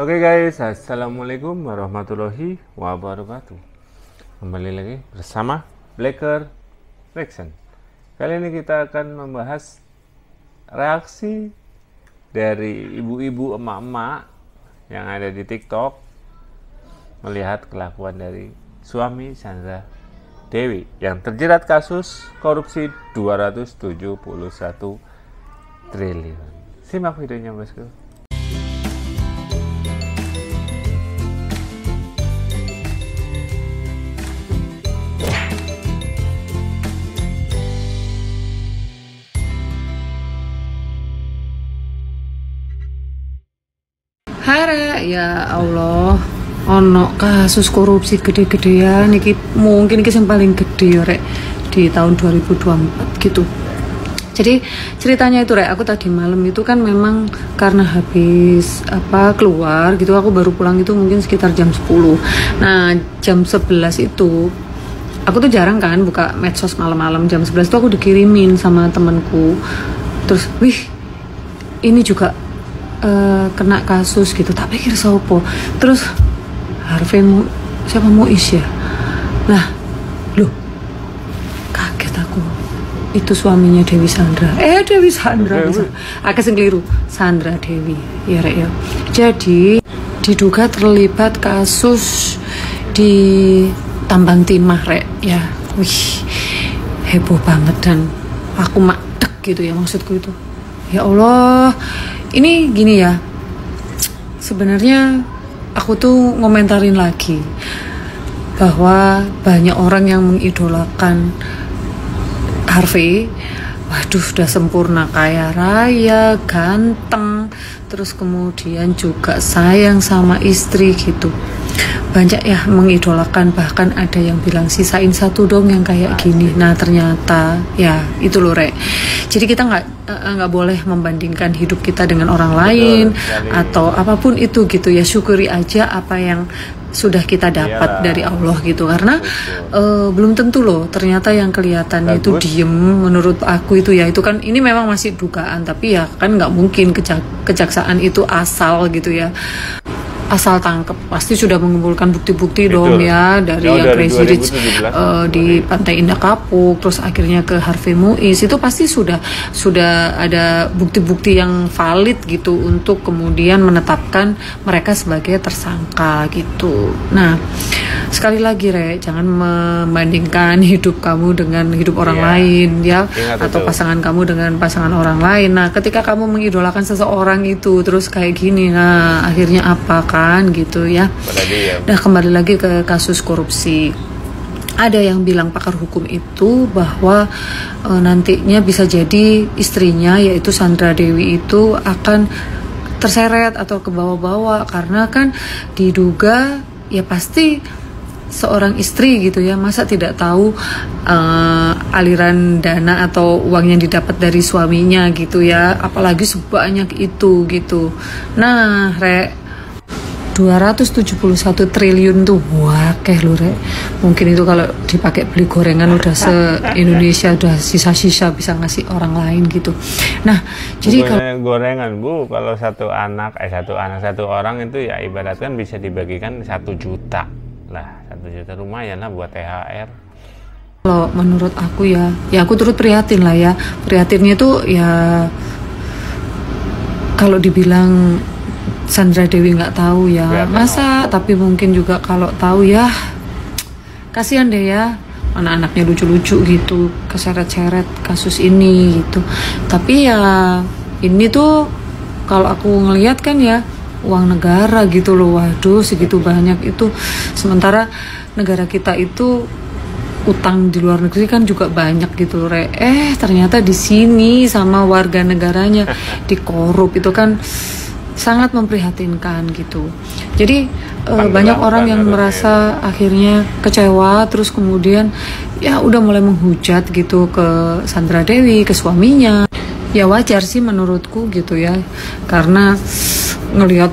Oke guys, assalamualaikum warahmatullahi wabarakatuh. Kembali lagi bersama Blacker Reaction. Kali ini kita akan membahas reaksi dari ibu-ibu emak-emak yang ada di TikTok melihat kelakuan dari suami Sandra Dewi yang terjerat kasus korupsi 271 triliun. Simak videonya bosku. Hara, ya Allah, ono kasus korupsi gede-gedean iki mungkin iki yang paling gede ya rek di tahun 2024 gitu. Jadi ceritanya itu rek, aku tadi malam itu kan memang karena habis keluar gitu, aku baru pulang itu mungkin sekitar jam 10. Nah, jam 11 itu aku tuh jarang kan buka medsos malam-malam. Jam 11 tuh aku dikirimin sama temanku. Terus, wih, ini juga kena kasus gitu, tak pikir sopo. Terus Harvey siapa Muiz ya? Lah, loh, kaget aku. Itu suaminya Dewi Sandra. Dewi Sandra. Aku sing keliru. Sandra Dewi. Ya rek ya. Jadi diduga terlibat kasus di tambang timah rek ya. Wih, heboh banget dan aku makdek gitu ya maksudku itu. Ya Allah, ini gini ya, sebenarnya aku tuh ngomentarin lagi bahwa banyak orang yang mengidolakan Harvey. Waduh, udah sempurna, kaya raya, ganteng, terus kemudian juga sayang sama istri gitu. Banyak ya mengidolakan, bahkan ada yang bilang sisain satu dong yang kayak gini. Nah ternyata ya itu loh rek. Jadi kita nggak boleh membandingkan hidup kita dengan orang lain atau apapun itu gitu ya. Syukuri aja apa yang sudah kita dapat dari Allah gitu, karena belum tentu loh ternyata yang kelihatannya itu diem. Menurut aku itu ya, itu kan ini memang masih dugaan, tapi ya kan nggak mungkin kejaksaan itu asal gitu ya, asal tangkep. Pasti sudah mengumpulkan bukti-bukti dong ya, dari yang Crazy Rich di Pantai Indah Kapuk, terus akhirnya ke Harvey Muiz, itu pasti sudah ada bukti-bukti yang valid gitu untuk kemudian menetapkan mereka sebagai tersangka gitu. Nah, sekali lagi Re, jangan membandingkan hidup kamu dengan hidup orang lain ya, atau pasangan kamu dengan pasangan orang lain. Nah, ketika kamu mengidolakan seseorang itu terus kayak gini, nah akhirnya apa kan gitu ya. Nah, kembali lagi ke kasus korupsi. Ada yang bilang pakar hukum itu bahwa nantinya bisa jadi istrinya yaitu Sandra Dewi itu akan terseret atau ke bawah-bawah, karena kan diduga ya pasti seorang istri gitu ya, masa tidak tahu aliran dana atau uang yang didapat dari suaminya gitu ya, apalagi sebanyak itu gitu. Nah Rek, 271 triliun tuh wakeh lho Rek. Mungkin itu kalau dipakai beli gorengan udah se-Indonesia, udah sisa-sisa bisa ngasih orang lain gitu. Nah, jadi kalau gorengan Bu, kalau satu orang itu ya ibaratkan bisa dibagikan 1 juta lah. 1 juta lumayan lah buat THR. Kalau menurut aku ya aku turut prihatin lah ya. Prihatinnya tuh ya kalau dibilang Sandra Dewi nggak tahu ya, masa, tapi mungkin juga kalau tahu ya kasihan deh ya, anak-anaknya lucu-lucu gitu keseret-seret kasus ini gitu. Tapi ya ini tuh kalau aku ngelihat kan ya uang negara gitu loh. Waduh, segitu banyak itu, sementara negara kita itu utang di luar negeri kan juga banyak gitu loh Re. Ternyata di sini sama warga negaranya dikorup, itu kan sangat memprihatinkan gitu. Jadi banyak orang yang merasa akhirnya kecewa, terus kemudian ya udah mulai menghujat gitu ke Sandra Dewi, ke suaminya. Ya wajar sih menurutku gitu ya, karena ngelihat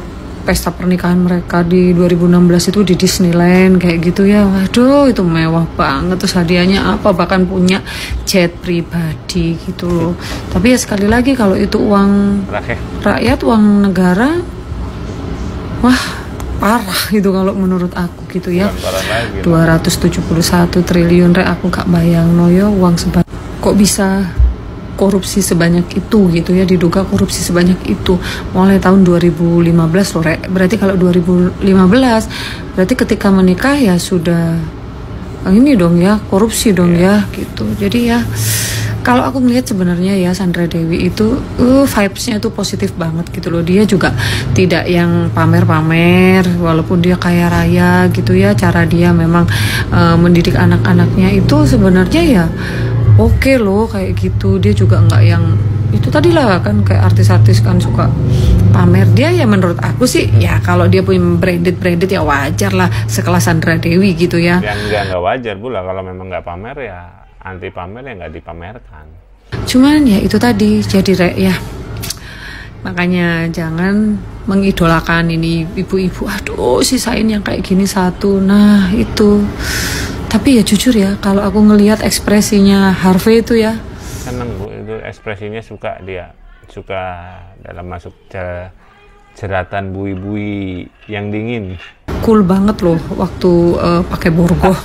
pesta pernikahan mereka di 2016 itu di Disneyland kayak gitu ya, waduh itu mewah banget, terus hadiahnya apa, bahkan punya jet pribadi gitu loh. Tapi ya sekali lagi kalau itu uang rakyat, uang negara, Wah, parah itu kalau menurut aku gitu ya. Bukan parah lagi, 271 triliun rek, aku gak bayang no yo uang sebanyak. Kok bisa korupsi sebanyak itu gitu ya, diduga korupsi sebanyak itu mulai tahun 2015 loh rek. Berarti kalau 2015 berarti ketika menikah ya sudah ini dong ya, korupsi dong ya gitu. Jadi ya kalau aku melihat sebenarnya ya Sandra Dewi itu vibes-nya tuh positif banget gitu loh. Dia juga tidak yang pamer-pamer walaupun dia kaya raya gitu ya. Cara dia memang mendidik anak-anaknya itu sebenarnya ya oke loh kayak gitu. Dia juga nggak yang itu tadi lah kan kayak artis-artis kan suka pamer. Dia ya menurut aku sih ya kalau dia punya branded ya wajar lah sekelas Sandra Dewi gitu ya. Yang nggak wajar pula kalau memang nggak pamer ya. Anti pamer ya nggak dipamerkan. Cuman ya itu tadi jadi rek ya, makanya jangan mengidolakan ini ibu-ibu, aduh sisain yang kayak gini satu, nah itu. Tapi ya jujur ya kalau aku ngelihat ekspresinya Harvey itu ya Seneng Bu, itu ekspresinya suka dia, suka dalam masuk jeratan bui-bui yang dingin. cool banget loh waktu pakai borgo.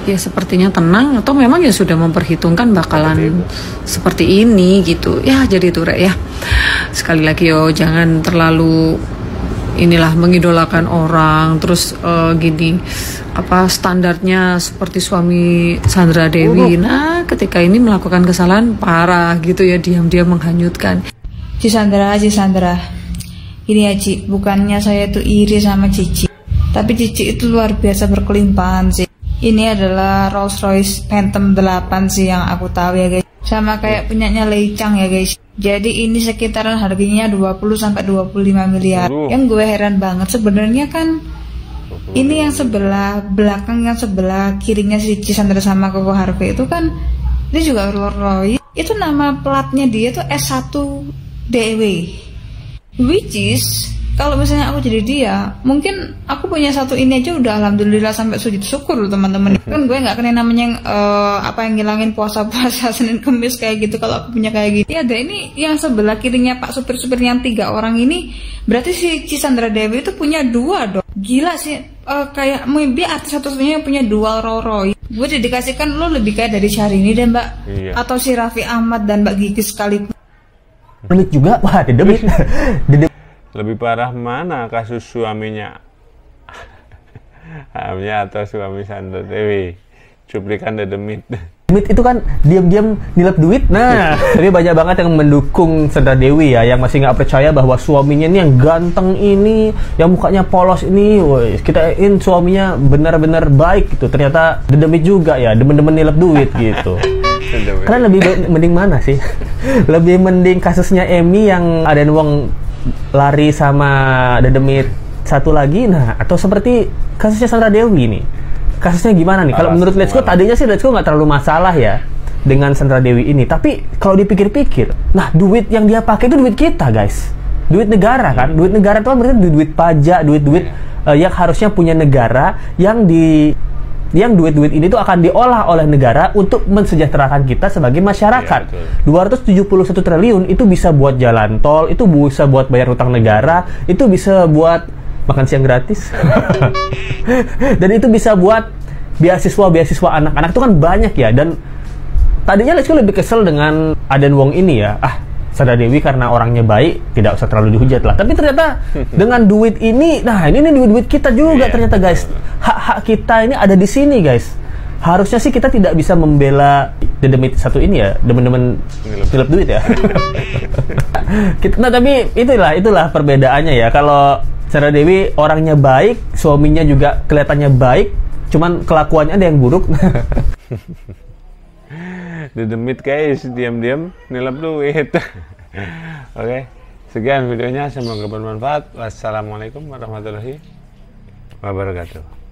Ya sepertinya tenang atau memang ya sudah memperhitungkan bakalan seperti ini gitu ya. Jadi itu rek ya, sekali lagi yo jangan terlalu inilah mengidolakan orang terus gini apa standarnya seperti suami Sandra Dewi. Nah ketika ini melakukan kesalahan parah gitu ya, diam-diam menghanyutkan. Ci Sandra ini ya Ci, bukannya saya tuh iri sama Cici, tapi Cici itu luar biasa berkelimpahan sih. Ini adalah Rolls Royce Phantom 8 sih yang aku tahu ya guys. Sama kayak punyanya Lei Chang ya guys. Jadi ini sekitaran harganya 20-25 miliar. Yang gue heran banget sebenarnya kan ini yang sebelah belakang, yang sebelah kirinya si Sandra sama Koko Harvey itu kan dia juga Rolls Royce. Itu nama platnya dia tuh S1 DW. Which is kalau misalnya aku jadi dia, mungkin aku punya satu ini aja udah alhamdulillah sampai sujud syukur loh teman-teman. Kan gue nggak kena namanya yang ngilangin puasa-puasa Senin Kemis kayak gitu kalau aku punya kayak gitu. Ya ada ini yang sebelah kirinya Pak supir-supir yang 3 orang ini, berarti si Sandra Dewi itu punya 2 dong. Gila sih, kayak maybe artis satu-satunya yang punya dual Rolls Royce. Gue didikasihkan lo lebih kayak dari Syahrini dan Mbak atau si Raffi Ahmad dan Mbak Gigi sekalipun. Demit juga, wah demit. Lebih parah mana kasus suaminya Hamnya atau suami Sandra Dewi? Cuplikan The Demit. Demit itu kan diam-diam nilap duit. Nah, tapi banyak banget yang mendukung Sandra Dewi ya, yang masih nggak percaya bahwa suaminya ini yang ganteng ini, yang mukanya polos ini, woy, kita suaminya benar-benar baik gitu. Ternyata The Demit juga ya, demen-demen nilap duit gitu. Karena lebih mending mana sih? Lebih mending kasusnya Emmy yang ada uang lari sama The Demit satu lagi, nah atau seperti kasusnya Sandra Dewi nih, kasusnya gimana nih? Kalau menurut Let's Go tadinya sih Let's Go nggak terlalu masalah ya dengan Sandra Dewi ini, tapi kalau dipikir-pikir, nah duit yang dia pakai itu duit kita guys, duit negara kan, duit negara itu berarti duit pajak, duit yang harusnya punya negara, yang duit-duit ini tuh akan diolah oleh negara untuk mensejahterakan kita sebagai masyarakat. Ya, 271 triliun itu bisa buat jalan tol, itu bisa buat bayar utang negara, itu bisa buat makan siang gratis. Dan itu bisa buat beasiswa anak-anak itu kan banyak ya. Dan tadinya Let's Go lebih kesel dengan Aden Wong ini ya. Sandra Dewi karena orangnya baik, tidak usah terlalu dihujat lah. Tapi ternyata dengan duit ini, nah ini duit kita juga ternyata guys. Hak-hak kita ini ada di sini guys. Harusnya sih kita tidak bisa membela The Demit satu ini ya, demen-demen nilap duit ya. Nah tapi itulah perbedaannya ya. Kalau Sandra Dewi orangnya baik, suaminya juga kelihatannya baik, cuman kelakuannya ada yang buruk. The Demit guys, diam-diam nilap duit. Oke, sekian videonya, semoga bermanfaat. Wassalamualaikum warahmatullahi wabarakatuh.